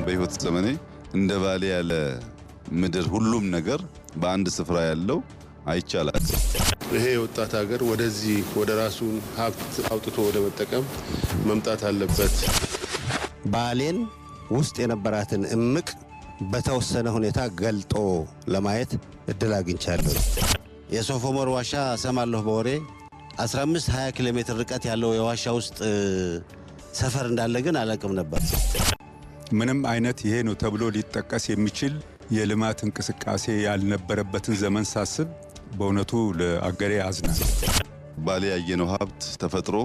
በህይወት ዘመኔ እንደ ባሌ ያለ ምድር ሁሉም ነገር በአንድ ስፍራ ያለው አይቻላል። ይሄ ወጣት ሀገር ወደዚህ ወደ ራሱን ሀብት አውጥቶ ወደ መጠቀም መምጣት አለበት። ባሌን ውስጥ የነበራትን እምቅ በተወሰነ ሁኔታ ገልጦ ለማየት እድል አግኝቻለሁ። የሶፍ ዑመር ዋሻ ሰማለሁ በወሬ 15-20 ኪሎ ሜትር ርቀት ያለው የዋሻ ውስጥ ሰፈር እንዳለ ግን አላውቅም ነበር። ምንም አይነት ይሄ ነው ተብሎ ሊጠቀስ የሚችል የልማት እንቅስቃሴ ያልነበረበትን ዘመን ሳስብ በእውነቱ ለአገሬ አዝናል። ባሌ ያየነው ሀብት ተፈጥሮ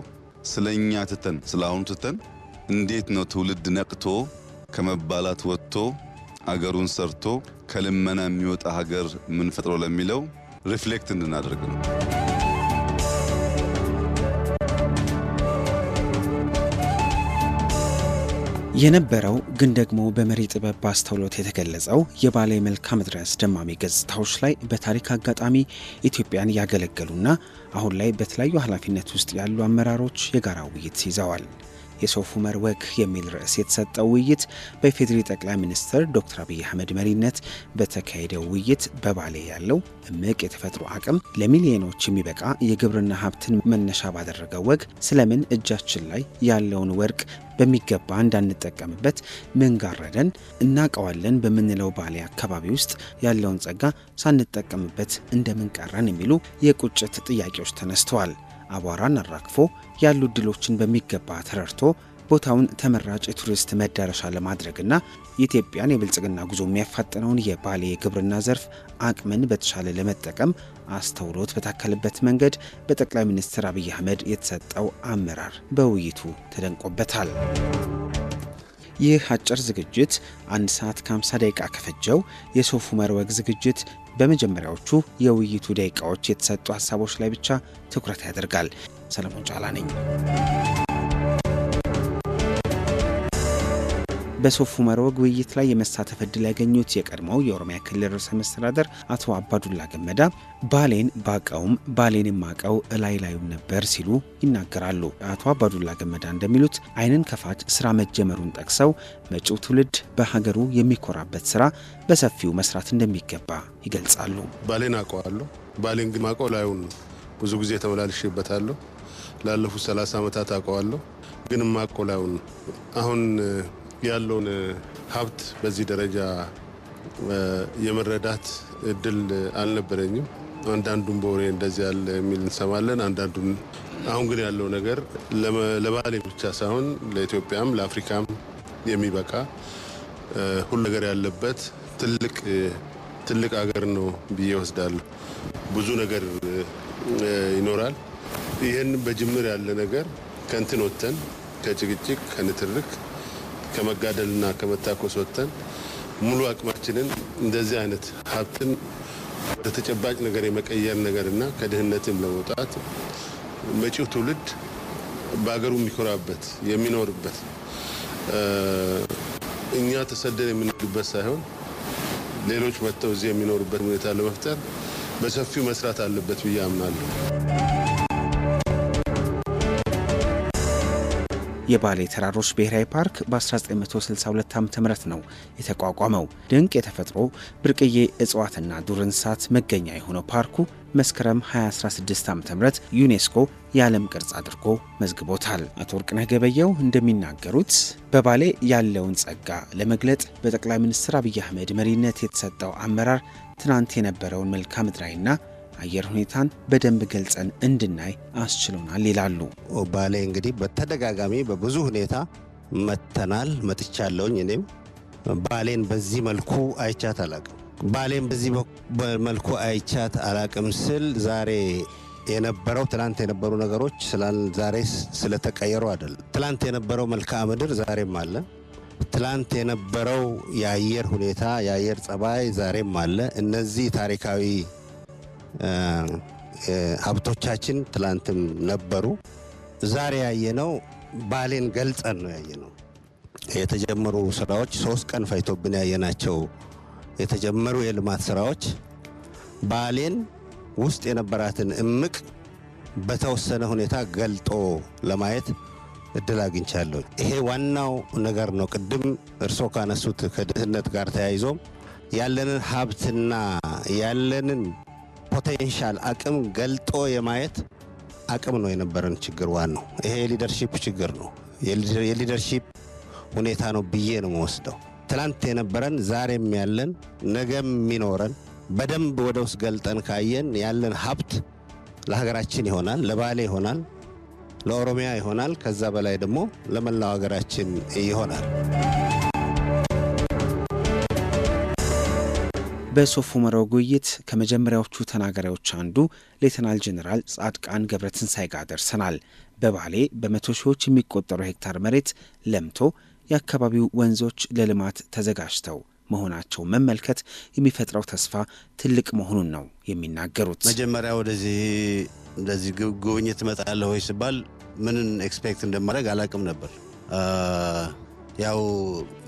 ስለኛ ትተን ስላሁን ትተን እንዴት ነው ትውልድ ነቅቶ ከመባላት ወጥቶ አገሩን ሰርቶ ከልመና የሚወጣ ሀገር ምን ፈጥሮ ለሚለው ሪፍሌክት እንድናደርግ ነው። የነበረው ግን ደግሞ በመሪ ጥበብ ባስተውሎት የተገለጸው የባሌ መልክዓ ምድር አስደማሚ ገጽታዎች ላይ በታሪክ አጋጣሚ ኢትዮጵያን ያገለገሉና አሁን ላይ በተለያዩ ኃላፊነት ውስጥ ያሉ አመራሮች የጋራ ውይይት ይዘዋል። የሶፍ ዑመር ወግ የሚል ርዕስ የተሰጠው ውይይት በኢፌዴሪ ጠቅላይ ሚኒስትር ዶክተር አብይ አህመድ መሪነት በተካሄደው ውይይት በባሌ ያለው እምቅ የተፈጥሮ አቅም ለሚሊዮኖች የሚበቃ የግብርና ሀብትን መነሻ ባደረገው ወግ ስለምን እጃችን ላይ ያለውን ወርቅ በሚገባ እንዳንጠቀምበት ምን ጋረደን፣ እናቀዋለን በምንለው ባሌ አካባቢ ውስጥ ያለውን ጸጋ ሳንጠቀምበት እንደምን ቀረን የሚሉ የቁጭት ጥያቄዎች ተነስተዋል። አቧራን አራግፎ ያሉ ድሎችን በሚገባ ተረድቶ ቦታውን ተመራጭ የቱሪስት መዳረሻ ለማድረግና የኢትዮጵያን የብልጽግና ጉዞ የሚያፋጥነውን የባሌ የግብርና ዘርፍ አቅምን በተሻለ ለመጠቀም አስተውሎት በታከለበት መንገድ በጠቅላይ ሚኒስትር አብይ አህመድ የተሰጠው አመራር በውይይቱ ተደንቆበታል። ይህ አጭር ዝግጅት 1 ሰዓት ከ50 ደቂቃ ከፈጀው የሶፍ ዑመር ወግ ዝግጅት በመጀመሪያዎቹ የውይይቱ ደቂቃዎች የተሰጡ ሀሳቦች ላይ ብቻ ትኩረት ያደርጋል። ሰለሞን ጫላ ነኝ። በሶፍ ዑመር ወግ ውይይት ላይ የመሳተፍ ዕድል ያገኙት የቀድሞው የኦሮሚያ ክልል ርዕሰ መስተዳድር አቶ አባዱላ ገመዳ ባሌን ባቀውም ባሌን የማቀው እላይ ላዩን ነበር ሲሉ ይናገራሉ። አቶ አባዱላ ገመዳ እንደሚሉት ዓይንን ከፋች ስራ መጀመሩን ጠቅሰው መጪው ትውልድ በሀገሩ የሚኮራበት ስራ በሰፊው መስራት እንደሚገባ ይገልጻሉ። ባሌን አቀዋለሁ። ባሌን ግን ማቀው ላዩን ነው። ብዙ ጊዜ ተመላልሼበታለሁ። ላለፉት 30 ዓመታት አቀዋለሁ። ግን ማቀው ላዩን ነው። አሁን ያለውን ሀብት በዚህ ደረጃ የመረዳት እድል አልነበረኝም። አንዳንዱን በወሬ እንደዚህ ያለ የሚል እንሰማለን። አንዳንዱን አሁን ግን ያለው ነገር ለባሌ ብቻ ሳይሆን ለኢትዮጵያም ለአፍሪካም የሚበቃ ሁሉ ነገር ያለበት ትልቅ ሀገር ነው ብዬ ወስዳለሁ። ብዙ ነገር ይኖራል። ይህን በጅምር ያለ ነገር ከእንትን ወጥተን ከጭቅጭቅ ከንትርክ ከመጋደልና ከመታኮስ ወጥተን ሙሉ አቅማችንን እንደዚህ አይነት ሀብትን ወደ ተጨባጭ ነገር የመቀየር ነገርና ከድህነትም ለመውጣት መጪው ትውልድ በአገሩ የሚኮራበት የሚኖርበት እኛ ተሰደን የምንሄድበት ሳይሆን ሌሎች መጥተው እዚህ የሚኖሩበት ሁኔታ ለመፍጠር በሰፊው መስራት አለበት ብዬ አምናለሁ። የባሌ ተራሮች ብሔራዊ ፓርክ በ1962 ዓ.ም ነው የተቋቋመው። ድንቅ የተፈጥሮ ብርቅዬ እጽዋትና ዱር እንስሳት መገኛ የሆነው ፓርኩ መስከረም 2016 ዓ.ም ዩኔስኮ የዓለም ቅርስ አድርጎ መዝግቦታል። አቶ ወርቅነህ ገበየው እንደሚናገሩት በባሌ ያለውን ጸጋ ለመግለጥ በጠቅላይ ሚኒስትር አብይ አህመድ መሪነት የተሰጠው አመራር ትናንት የነበረውን መልክዓ ምድራዊና አየር ሁኔታን በደንብ ገልጸን እንድናይ አስችሎናል ይላሉ። ባሌ እንግዲህ በተደጋጋሚ በብዙ ሁኔታ መጥቻለሁኝ። እኔም ባሌን በዚህ መልኩ አይቻት አላቅም። ባሌን በዚህ መልኩ አይቻት አላቅም ስል ዛሬ የነበረው ትላንት የነበሩ ነገሮች ዛሬ ስለተቀየሩ አይደለም። ትላንት የነበረው መልክዓ ምድር ዛሬም አለ። ትላንት የነበረው የአየር ሁኔታ የአየር ጸባይ ዛሬም አለ። እነዚህ ታሪካዊ ሀብቶቻችን ትላንትም ነበሩ። ዛሬ ያየነው ባሌን ገልጸን ነው ያየነው። የተጀመሩ ስራዎች 3 ቀን ፈይቶብን ያየናቸው የተጀመሩ የልማት ስራዎች ባሌን ውስጥ የነበራትን እምቅ በተወሰነ ሁኔታ ገልጦ ለማየት እድል አግኝቻለሁ። ይሄ ዋናው ነገር ነው። ቅድም እርሶ ካነሱት ከድህነት ጋር ተያይዞ ያለንን ሀብትና ያለንን ፖቴንሻል አቅም ገልጦ የማየት አቅም ነው የነበረን ችግር ዋናው። ይሄ የሊደርሺፕ ችግር ነው፣ የሊደርሺፕ ሁኔታ ነው ብዬ ነው የምወስደው። ትላንት የነበረን ዛሬም ያለን ነገም የሚኖረን በደንብ ወደ ውስጥ ገልጠን ካየን ያለን ሀብት ለሀገራችን ይሆናል፣ ለባሌ ይሆናል፣ ለኦሮሚያ ይሆናል፣ ከዛ በላይ ደግሞ ለመላው ሀገራችን ይሆናል። በሶፍ ዑመር ውይይት ከመጀመሪያዎቹ ተናጋሪዎች አንዱ ሌተናል ጄኔራል ጻድቃን ገብረትንሳኤ ጋር ደርሰናል። በባሌ በመቶ ሺዎች የሚቆጠሩ ሄክታር መሬት ለምቶ የአካባቢው ወንዞች ለልማት ተዘጋጅተው መሆናቸው መመልከት የሚፈጥረው ተስፋ ትልቅ መሆኑን ነው የሚናገሩት። መጀመሪያ እንደዚህ ጉብኝት እመጣለሁ ወይ ሲባል ምንን ኤክስፔክት እንደማድረግ አላቅም ነበር። ያው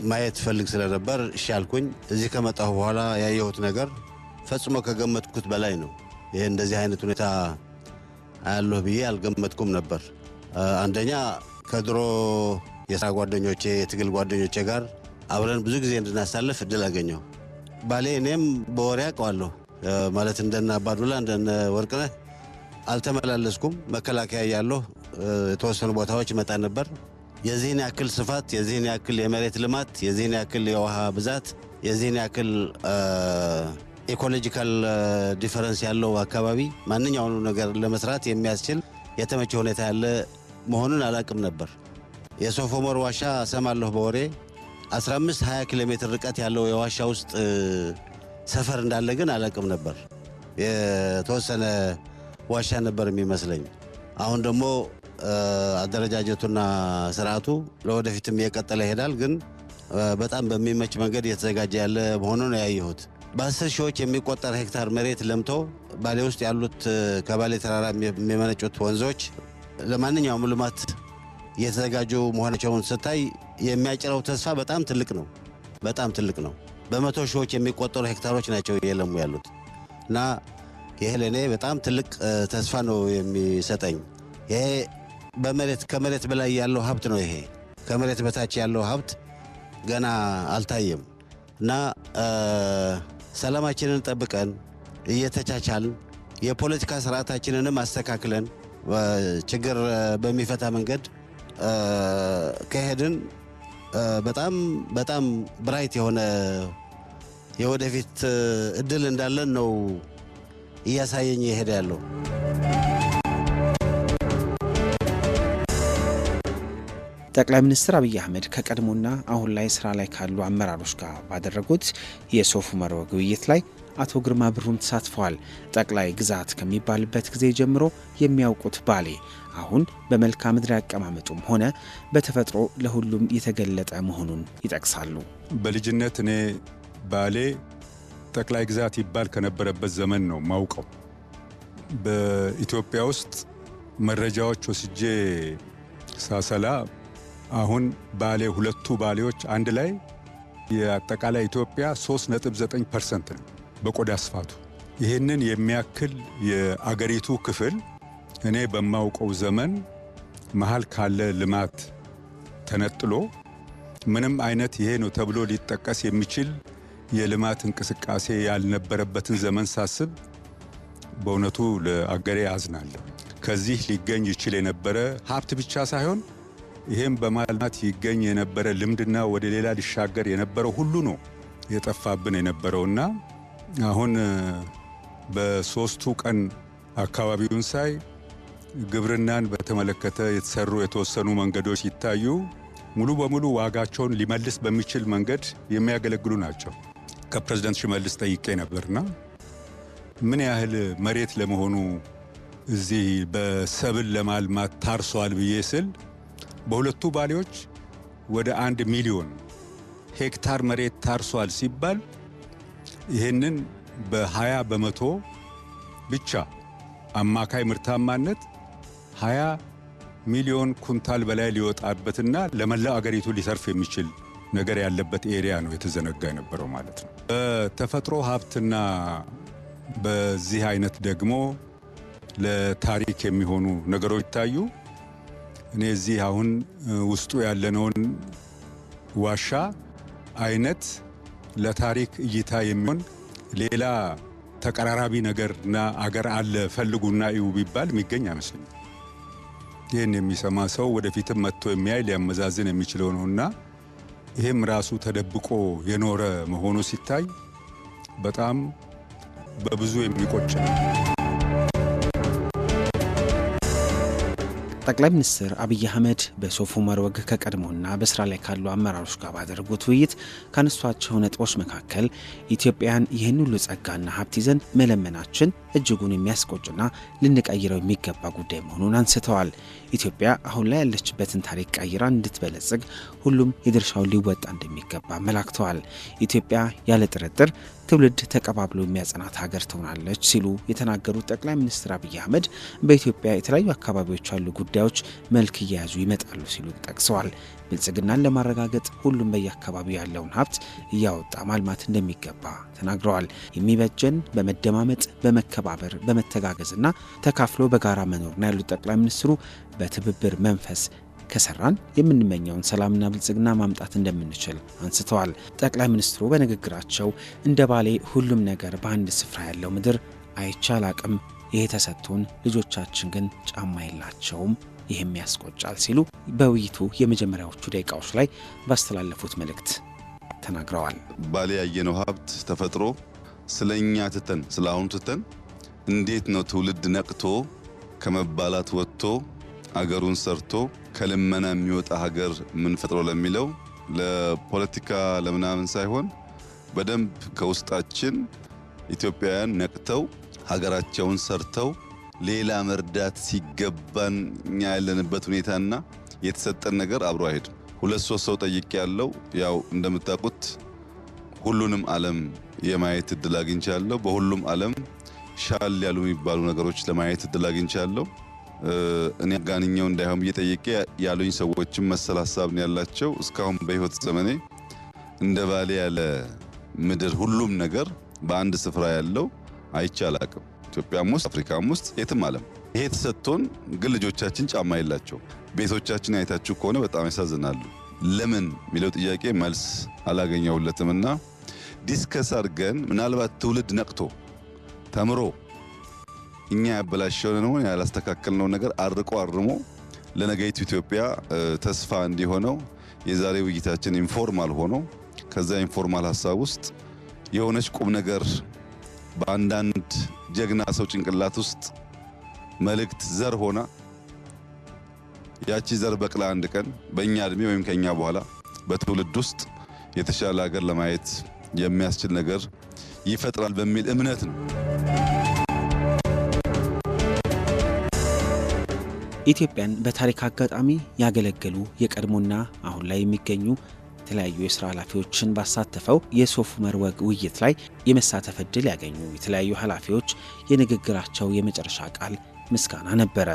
ማየት ፈልግ ስለነበር እሺ አልኩኝ። እዚህ ከመጣሁ በኋላ ያየሁት ነገር ፈጽሞ ከገመትኩት በላይ ነው። ይሄ እንደዚህ አይነት ሁኔታ አያለሁ ብዬ አልገመትኩም ነበር። አንደኛ ከድሮ የሥራ ጓደኞቼ የትግል ጓደኞቼ ጋር አብረን ብዙ ጊዜ እንድናሳልፍ እድል አገኘሁ። ባሌ እኔም በወሬ አውቀዋለሁ። ማለት እንደነ አባዱላ እንደነ ወርቅነህ አልተመላለስኩም። መከላከያ ያለሁ የተወሰኑ ቦታዎች ይመጣ ነበር። የዚህን ያክል ስፋት፣ የዚህን ያክል የመሬት ልማት፣ የዚህን ያክል የውሃ ብዛት፣ የዚህን ያክል ኢኮሎጂካል ዲፈረንስ ያለው አካባቢ ማንኛውንም ነገር ለመስራት የሚያስችል የተመቸ ሁኔታ ያለ መሆኑን አላቅም ነበር። የሶፍ ዑመር ዋሻ ሰማለሁ በወሬ 15-20 ኪሎ ሜትር ርቀት ያለው የዋሻ ውስጥ ሰፈር እንዳለ ግን አላቅም ነበር። የተወሰነ ዋሻ ነበር የሚመስለኝ። አሁን ደግሞ አደረጃጀቱና ስርዓቱ ለወደፊትም እየቀጠለ ይሄዳል። ግን በጣም በሚመች መንገድ እየተዘጋጀ ያለ መሆኑን ያየሁት። በ10 ሺዎች የሚቆጠር ሄክታር መሬት ለምቶ ባሌ ውስጥ ያሉት ከባሌ ተራራ የሚመነጩት ወንዞች ለማንኛውም ልማት እየተዘጋጁ መሆናቸውን ስታይ የሚያጭረው ተስፋ በጣም ትልቅ ነው። በጣም ትልቅ ነው። በመቶ ሺዎች የሚቆጠሩ ሄክታሮች ናቸው እየለሙ ያሉት እና ይሄ ለእኔ በጣም ትልቅ ተስፋ ነው የሚሰጠኝ። ይሄ ከመሬት በላይ ያለው ሀብት ነው። ይሄ ከመሬት በታች ያለው ሀብት ገና አልታየም እና ሰላማችንን ጠብቀን እየተቻቻልን የፖለቲካ ስርዓታችንንም አስተካክለን ችግር በሚፈታ መንገድ ከሄድን በጣም በጣም ብራይት የሆነ የወደፊት እድል እንዳለን ነው እያሳየኝ ይሄድ ያለው። ጠቅላይ ሚኒስትር አብይ አህመድ ከቀድሞና አሁን ላይ ስራ ላይ ካሉ አመራሮች ጋር ባደረጉት የሶፍ ዑመር ውይይት ላይ አቶ ግርማ ብሩም ተሳትፈዋል። ጠቅላይ ግዛት ከሚባልበት ጊዜ ጀምሮ የሚያውቁት ባሌ አሁን በመልክዓ ምድር አቀማመጡም ሆነ በተፈጥሮ ለሁሉም የተገለጠ መሆኑን ይጠቅሳሉ። በልጅነት እኔ ባሌ ጠቅላይ ግዛት ይባል ከነበረበት ዘመን ነው ማውቀው። በኢትዮጵያ ውስጥ መረጃዎች ወስጄ ሳሰላ አሁን ባሌ ሁለቱ ባሌዎች አንድ ላይ የአጠቃላይ ኢትዮጵያ 3.9% ነው በቆዳ ስፋቱ። ይህንን የሚያክል የአገሪቱ ክፍል እኔ በማውቀው ዘመን መሃል ካለ ልማት ተነጥሎ ምንም አይነት ይሄ ነው ተብሎ ሊጠቀስ የሚችል የልማት እንቅስቃሴ ያልነበረበትን ዘመን ሳስብ በእውነቱ ለአገሬ አዝናለሁ። ከዚህ ሊገኝ ይችል የነበረ ሀብት ብቻ ሳይሆን ይሄም በማልማት ይገኝ የነበረ ልምድና ወደ ሌላ ሊሻገር የነበረው ሁሉ ነው የጠፋብን የነበረውና አሁን በሶስቱ ቀን አካባቢውን ሳይ ግብርናን በተመለከተ የተሰሩ የተወሰኑ መንገዶች ይታዩ ሙሉ በሙሉ ዋጋቸውን ሊመልስ በሚችል መንገድ የሚያገለግሉ ናቸው። ከፕሬዝዳንት ሽመልስ ጠይቄ ነበርና ምን ያህል መሬት ለመሆኑ እዚህ በሰብል ለማልማት ታርሷል ብዬ ስል በሁለቱ ባሌዎች ወደ 1 ሚሊዮን ሄክታር መሬት ታርሷል ሲባል ይህንን በ20 በመቶ ብቻ አማካይ ምርታማነት 20 ሚሊዮን ኩንታል በላይ ሊወጣበትና ለመላው አገሪቱ ሊሰርፍ የሚችል ነገር ያለበት ኤሪያ ነው የተዘነጋ የነበረው ማለት ነው። በተፈጥሮ ሀብትና በዚህ አይነት ደግሞ ለታሪክ የሚሆኑ ነገሮች ታዩ። እኔ እዚህ አሁን ውስጡ ያለነውን ዋሻ አይነት ለታሪክ እይታ የሚሆን ሌላ ተቀራራቢ ነገርና አገር አለ ፈልጉና እዩ ቢባል የሚገኝ አይመስልም። ይህን የሚሰማ ሰው ወደፊትም መጥቶ የሚያይ ሊያመዛዝን የሚችለው ነውና ይህም ራሱ ተደብቆ የኖረ መሆኑ ሲታይ በጣም በብዙ የሚቆጭ ነው። ጠቅላይ ሚኒስትር አብይ አህመድ በሶፍ ዑመር ወግ ከቀድሞና በስራ ላይ ካሉ አመራሮች ጋር ባደረጉት ውይይት ካነሷቸው ነጥቦች መካከል ኢትዮጵያን ይህን ሁሉ ጸጋና ሀብት ይዘን መለመናችን እጅጉን የሚያስቆጭና ልንቀይረው የሚገባ ጉዳይ መሆኑን አንስተዋል። ኢትዮጵያ አሁን ላይ ያለችበትን ታሪክ ቀይራ እንድትበለጽግ ሁሉም የድርሻውን ሊወጣ እንደሚገባ አመላክተዋል። ኢትዮጵያ ያለ ጥርጥር ትውልድ ተቀባብሎ የሚያጸናት ሀገር ትሆናለች ሲሉ የተናገሩት ጠቅላይ ሚኒስትር አብይ አህመድ በኢትዮጵያ የተለያዩ አካባቢዎች ያሉ ጉዳዮች መልክ እየያዙ ይመጣሉ ሲሉ ጠቅሰዋል። ብልጽግናን ለማረጋገጥ ሁሉም በየአካባቢው ያለውን ሀብት እያወጣ ማልማት እንደሚገባ ተናግረዋል። የሚበጀን በመደማመጥ በመከባበር በመተጋገዝና ተካፍሎ በጋራ መኖር ነው ያሉት ጠቅላይ ሚኒስትሩ በትብብር መንፈስ ከሰራን የምንመኘውን ሰላምና ብልጽግና ማምጣት እንደምንችል አንስተዋል። ጠቅላይ ሚኒስትሩ በንግግራቸው እንደ ባሌ ሁሉም ነገር በአንድ ስፍራ ያለው ምድር አይቻል አቅም ይሄ ተሰጥቶን ልጆቻችን ግን ጫማ የላቸውም፣ ይህም ያስቆጫል ሲሉ በውይይቱ የመጀመሪያዎቹ ደቂቃዎች ላይ ባስተላለፉት መልእክት ተናግረዋል። ባሌ ያየነው ሀብት ተፈጥሮ ስለኛ ትተን ስለአሁኑ ትተን እንዴት ነው ትውልድ ነቅቶ ከመባላት ወጥቶ አገሩን ሰርቶ ከልመና የሚወጣ ሀገር ምን ፈጥሮ ለሚለው ለፖለቲካ ለምናምን ሳይሆን በደንብ ከውስጣችን ኢትዮጵያውያን ነቅተው ሀገራቸውን ሰርተው ሌላ መርዳት ሲገባን እኛ ያለንበት ሁኔታና የተሰጠን ነገር አብሮ አይሄድም። 2-3 ሰው ጠይቄ ያለው ያው እንደምታውቁት ሁሉንም ዓለም የማየት እድል አግኝቻለሁ። በሁሉም ዓለም ሻል ያሉ የሚባሉ ነገሮች ለማየት እድል አግኝቻለሁ። እኔ ጋንኛው እንዳይሆን እየጠየቀ ያሉኝ ሰዎችም መሰል ሐሳብ ነው ያላቸው። እስካሁን በህይወት ዘመኔ እንደ ባሌ ያለ ምድር ሁሉም ነገር በአንድ ስፍራ ያለው አይቻላቅም። ኢትዮጵያም ውስጥ አፍሪካም ውስጥ የትም ዓለም ይሄ ተሰጥቶን ግን ልጆቻችን ጫማ የላቸው። ቤቶቻችን አይታችሁ ከሆነ በጣም ያሳዝናሉ። ለምን የሚለው ጥያቄ መልስ አላገኘሁለትምና ዲስከስ አድርገን ምናልባት ትውልድ ነቅቶ ተምሮ እኛ ያበላሸውን ነው ያላስተካከልነው ነገር አርቆ አርሞ ለነገይቱ ኢትዮጵያ ተስፋ እንዲሆነው የዛሬ ውይይታችን ኢንፎርማል ሆኖ ከዛ ኢንፎርማል ሐሳብ ውስጥ የሆነች ቁም ነገር በአንዳንድ ጀግና ሰው ጭንቅላት ውስጥ መልእክት ዘር ሆና ያቺ ዘር በቅላ አንድ ቀን በእኛ እድሜ ወይም ከኛ በኋላ በትውልድ ውስጥ የተሻለ ሀገር ለማየት የሚያስችል ነገር ይፈጥራል በሚል እምነት ነው። ኢትዮጵያን በታሪክ አጋጣሚ ያገለገሉ የቀድሞና አሁን ላይ የሚገኙ የተለያዩ የስራ ኃላፊዎችን ባሳተፈው የሶፍ ዑመር ወግ ውይይት ላይ የመሳተፍ እድል ያገኙ የተለያዩ ኃላፊዎች የንግግራቸው የመጨረሻ ቃል ምስጋና ነበረ።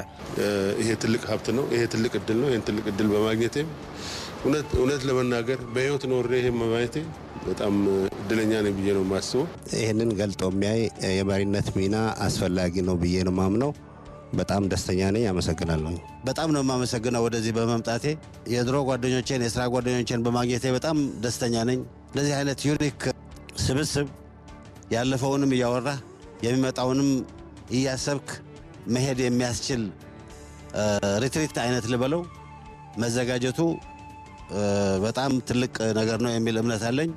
ይሄ ትልቅ ሀብት ነው። ይሄ ትልቅ እድል ነው። ይሄን ትልቅ እድል በማግኘቴ እውነት ለመናገር በህይወት ኖሬ ይሄን በማግኘቴ በጣም እድለኛ ነኝ ብዬ ነው የማስበው። ይህንን ገልጦ የሚያይ የመሪነት ሚና አስፈላጊ ነው ብዬ ነው ማምነው። በጣም ደስተኛ ነኝ። አመሰግናለሁ። በጣም ነው የማመሰግነው ወደዚህ በመምጣቴ። የድሮ ጓደኞቼን የስራ ጓደኞቼን በማግኘቴ በጣም ደስተኛ ነኝ። እንደዚህ አይነት ዩኒክ ስብስብ ያለፈውንም እያወራ የሚመጣውንም እያሰብክ መሄድ የሚያስችል ሪትሪት አይነት ልበለው መዘጋጀቱ በጣም ትልቅ ነገር ነው የሚል እምነት አለኝ።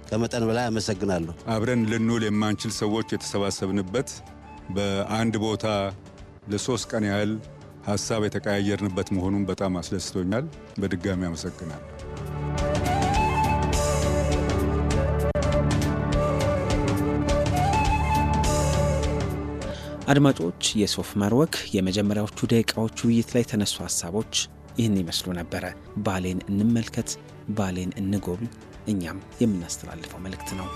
ከመጠን በላይ አመሰግናለሁ። አብረን ልንውል የማንችል ሰዎች የተሰባሰብንበት በአንድ ቦታ ለ3 ቀን ያህል ሐሳብ የተቀያየርንበት መሆኑን በጣም አስደስቶኛል። በድጋሚ አመሰግናለሁ። አድማጮች፣ የሶፍ ዑመር ወግ የመጀመሪያዎቹ ደቂቃዎች ውይይት ላይ የተነሱ ሐሳቦች ይህን ይመስሉ ነበረ። ባሌን እንመልከት፣ ባሌን እንጎብኝ፣ እኛም የምናስተላልፈው መልእክት ነው።